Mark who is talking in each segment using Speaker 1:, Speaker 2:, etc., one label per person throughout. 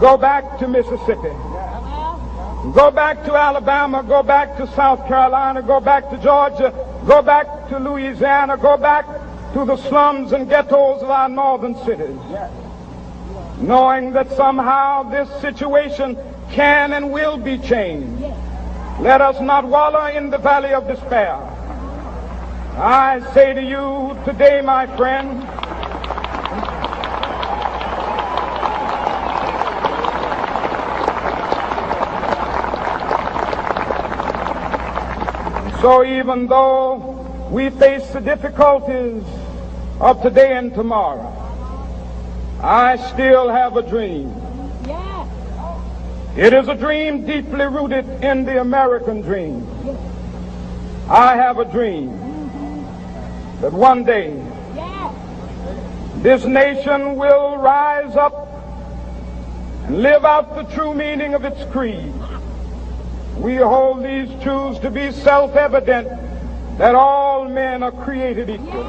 Speaker 1: Go back to Mississippi. Go back to Alabama. Go back to South Carolina. Go back to Georgia. Go back to Louisiana. Go back to the slums and ghettos of our northern cities. Knowing that somehow this situation can and will be changed. Let us not wallow in the valley of despair. I say to you today, my friend, so even though we face the difficulties of today and tomorrow, I still have a dream. It is a dream deeply rooted in the American dream. I have a dream that one day this nation will rise up and live out the true meaning of its creed. We hold these truths to be self-evident, that all men are created equal.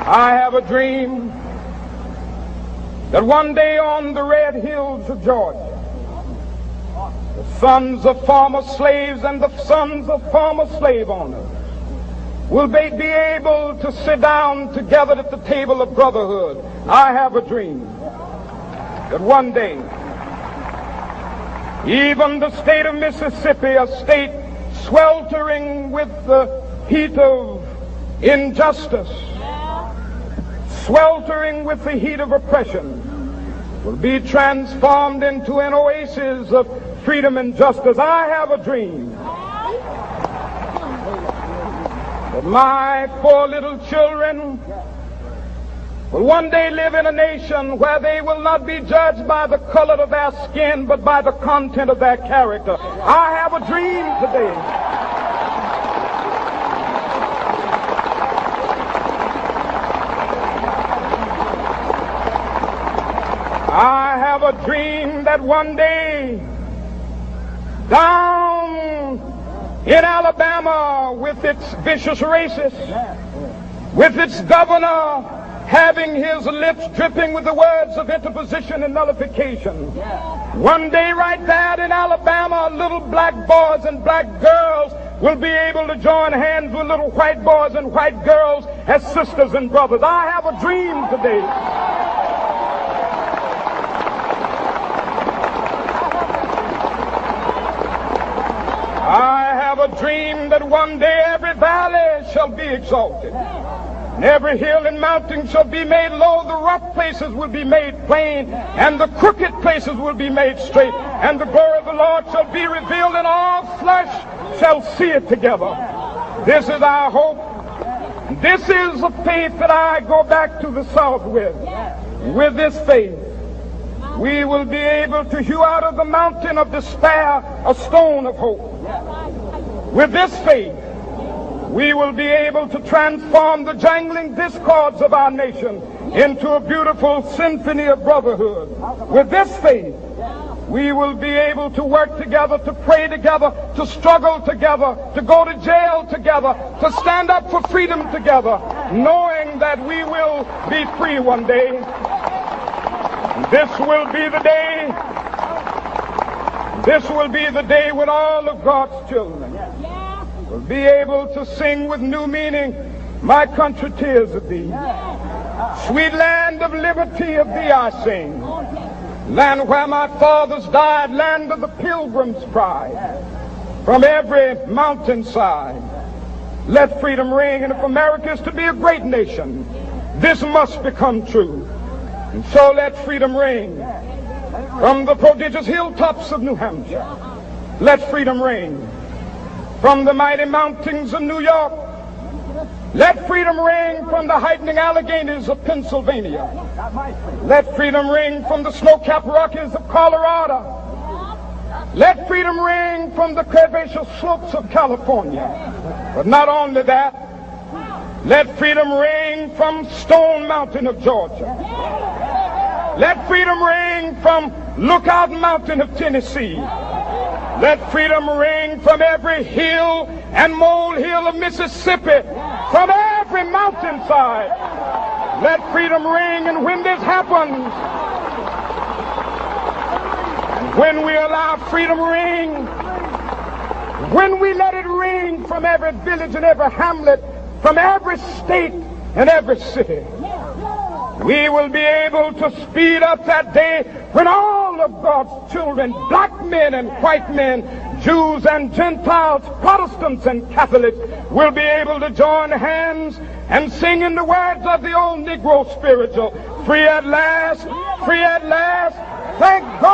Speaker 1: I have a dream that one day on the red hills of Georgia, the sons of former slaves and the sons of former slave owners will be able to sit down together at the table of brotherhood. I have a dream that one day even the state of Mississippi, a state sweltering with the heat of injustice, sweltering with the heat of oppression, will be transformed into an oasis of freedom and justice. I have a dream that my 4 little children will one day live in a nation where they will not be judged by the color of their skin, but by the content of their character. I have a dream today. I have a dream that one day down in Alabama, with its vicious racists, with its governor having his lips dripping with the words of interposition and nullification, one day right there in Alabama, little black boys and black girls will be able to join hands with little white boys and white girls as sisters and brothers. I have a dream today. I have a dream that one day every valley shall be exalted, and every hill and mountain shall be made low. The rough places will be made plain, and the crooked places will be made straight, and the glory of the Lord shall be revealed, and all flesh shall see it together. This is our hope. This is the faith that I go back to the South with. With this faith, we will be able to hew out of the mountain of despair a stone of hope. With this faith, we will be able to transform the jangling discords of our nation into a beautiful symphony of brotherhood. With this faith, we will be able to work together, to pray together, to struggle together, to go to jail together, to stand up for freedom together, knowing that we will be free one day. This will be the day. This will be the day when all of God's children will be able to sing with new meaning, "My country, tears of thee. Sweet land of liberty, of thee I sing. Land where my fathers died, land of the pilgrim's pride. From every mountainside, let freedom ring. And if America is to be a great nation, this must become true. And so let freedom ring from the prodigious hilltops of New Hampshire. Let freedom ring from the mighty mountains of New York. Let freedom ring from the heightening Alleghenies of Pennsylvania. Let freedom ring from the snow-capped Rockies of Colorado. Let freedom ring from the curvaceous slopes of California. But not only that, let freedom ring from Stone Mountain of Georgia. Let freedom ring from Lookout Mountain of Tennessee. Let freedom ring from every hill and molehill of Mississippi, from every mountainside. Let freedom ring, and when this happens, and when we allow freedom ring, when we let it ring from every village and every hamlet, from every state and every city, we will be able to speed up that day when all of God's children, black men and white men, Jews and Gentiles, Protestants and Catholics, will be able to join hands and sing in the words of the old Negro spiritual, free at last, thank God.